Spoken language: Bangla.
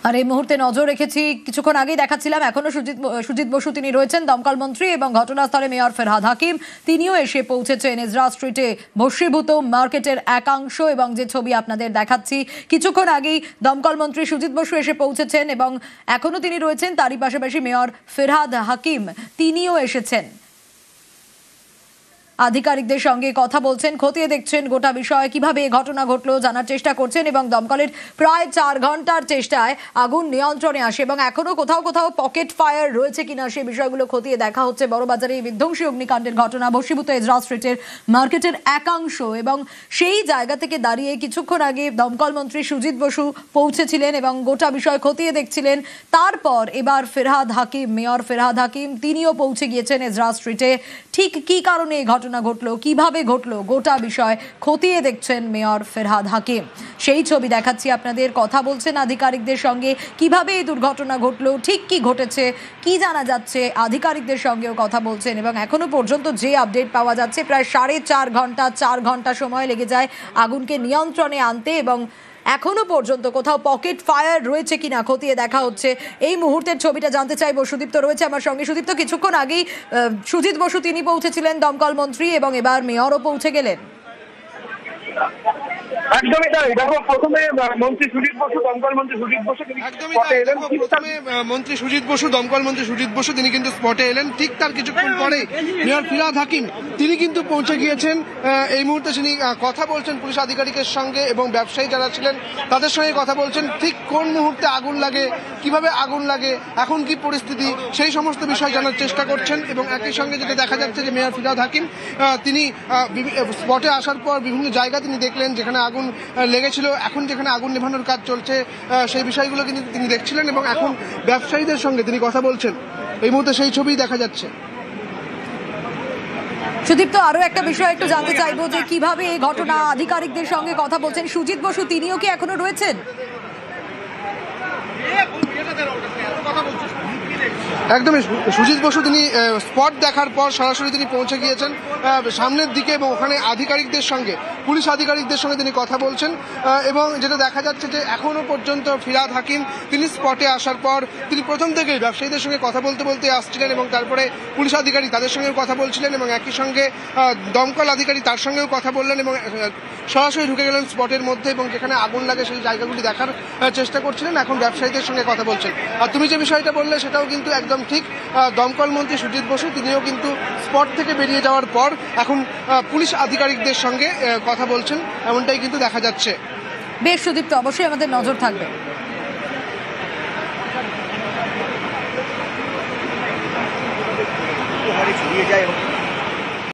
আর এই মুহূর্তে নজর রেখেছি, কিছুক্ষণ আগেই দেখাচ্ছিলাম এখনো সুজিত বসু তিনি রয়েছেন দমকল মন্ত্রী, এবং ঘটনাস্থলে মেয়র ফেরহাদ হাকিম তিনিও এসে পৌঁছেছেন এজরা স্ট্রিটে ভস্মীভূত মার্কেটের একাংশ, এবং যে ছবি আপনাদের দেখাচ্ছি কিছুক্ষণ আগেই দমকল মন্ত্রী সুজিত বসু এসে পৌঁছেছেন এবং এখনো তিনি রয়েছেন, তারই পাশাপাশি মেয়র ফেরহাদ হাকিম তিনিও এসেছেন। আধিকারিকদের সঙ্গে কথা বলছেন, খতিয়ে দেখছেন গোটা বিষয়, কিভাবে ঘটনা ঘটলো জানার চেষ্টা করছেন, এবং দমকলের প্রায় 4 ঘন্টার চেষ্টায় আগুন নিয়ন্ত্রণে আসে এবং এখনো কোথাও কোথাও পকেট ফায়ার রয়েছে কিনা সেই বিষয়গুলো খতিয়ে দেখা হচ্ছে। বড়বাজারে এই বিধ্বংসী অগ্নিকাণ্ডের ঘটনা, ভস্মীভূত এজরা স্ট্রিটের মার্কেটের একাংশ, এবং সেই জায়গা থেকে দাঁড়িয়ে কিছুক্ষণ আগে দমকল মন্ত্রী সুজিত বসু পৌঁছেছিলেন এবং গোটা বিষয় খতিয়ে দেখছিলেন। তারপর এবার ফেরহাদ হাকিম, মেয়র ফেরহাদ হাকিম তিনিও পৌঁছে গিয়েছেন এজরা স্ট্রিটে। ঠিক কি কারণে এই ঘটনা ঘটলো, কিভাবে ঘটলো, গোটা বিষয় খতিয়ে দেখছেন মেয়র ফেরহাদ হাকিম। সেই ছবি দেখাচ্ছি আপনাদের, কথা বলছেন আধিকারিকদের সঙ্গে, কিভাবে এই দুর্ঘটনা ঘটলো, ঠিক কি ঘটেছে, কি জানা যাচ্ছে, আধিকারিকদের সঙ্গেও কথা বলছেন। এবং এখনো পর্যন্ত যে আপডেট পাওয়া যাচ্ছে, প্রায় 4.5 ঘন্টা সময় লেগে যায় আগুনকে নিয়ন্ত্রণে আনতে, এবং এখনো পর্যন্ত কোথাও পকেট ফায়ার রয়েছে কিনা খতিয়ে দেখা হচ্ছে। এই মুহূর্তের ছবিটা জানতে চাইবো, সুদীপ্ত রয়েছে আমার সঙ্গে। সুদীপ্ত, কিছুক্ষণ আগেই সুজিত বসু তিনি পৌঁছেছিলেন দমকল মন্ত্রী, এবং এবার মেয়রও পৌঁছে গেলেন। একদমই তাই। দেখো, প্রথমে মন্ত্রী সুজিত বসু, দমকল মন্ত্রী সুজিত বসু মন্ত্রী সুজিত বসু, দমকল মন্ত্রী সুজিত বসু তিনি কিন্তু স্পটে এলেন। ঠিক তার কিছুক্ষণ পরে মেয়র ফেরহাদ হাকিম তিনি কিন্তু পৌঁছে গিয়েছেন। এই মুহূর্তে তিনি কথা বলছেন পুলিশ আধিকারিকের সঙ্গে, এবং ব্যবসায়ী যারা ছিলেন তাদের সঙ্গে কথা বলছেন। ঠিক কোন মুহূর্তে আগুন লাগে, কিভাবে আগুন লাগে, এখন কি পরিস্থিতি, সেই সমস্ত বিষয় জানার চেষ্টা করছেন। এবং একই সঙ্গে যেটা দেখা যাচ্ছে যে মেয়র ফেরহাদ হাকিম তিনি স্পটে আসার পর বিভিন্ন জায়গা তিনি দেখলেন যেখানে আগুন লেগেছিল, এখন যেখানে আগুন নেভানোর কাজ চলছে সেই বিষয়গুলো কিন্তু তিনি দেখছিলেন, এবং এখন ব্যবসায়ীদের সঙ্গে তিনি কথা বলছেন। এই মুহূর্তে সেই ছবি দেখা যাচ্ছে। সুদীপ্ত, আরো একটা বিষয় একটু জানতে চাইবো যে কিভাবে এই ঘটনা, আধিকারিকদের সঙ্গে কথা বলছেন। সুজিত বসু তিনিও কি এখনো রয়েছেন? একদমই, সুজিত বসু তিনি স্পট দেখার পর সরাসরি তিনি পৌঁছে গিয়েছেন সামনের দিকে, এবং ওখানে আধিকারিকদের সঙ্গে, পুলিশ আধিকারিকদের সঙ্গে তিনি কথা বলছেন। এবং যেটা দেখা যাচ্ছে যে এখনো পর্যন্ত ফেরহাদ হাকিম তিনি স্পটে আসার পর তিনি প্রথম থেকেই ব্যবসায়ীদের সঙ্গে কথা বলতে বলতে আসছিলেন, এবং তারপরে পুলিশ আধিকারিক তাদের সঙ্গেও কথা বলছিলেন, এবং একই সঙ্গে দমকল আধিকারিক তার সঙ্গেও কথা বললেন, এবং সরাসরি ঢুকে গেলেন স্পটের মধ্যে, এবং যেখানে আগুন লাগে সেই জায়গাগুলি দেখার চেষ্টা করছিলেন। এখন ব্যবসায়ীদের সঙ্গে কথা বলছেন। আর তুমি যে বিষয়টা বললে সেটাও কিন্তু একদম ঠিক। দমকল মন্ত্রী সুজিত বসু তিনিও কিন্তু স্পট থেকে বেরিয়ে যাওয়ার পর এখন পুলিশ আধিকারিকদের সঙ্গে কথা বলছেন, এমনটাই কিন্তু দেখা যাচ্ছে। বেশ সুদীপ্ত, অবশ্যই আমাদের নজর থাকবে। ছড়িয়ে যায় এবং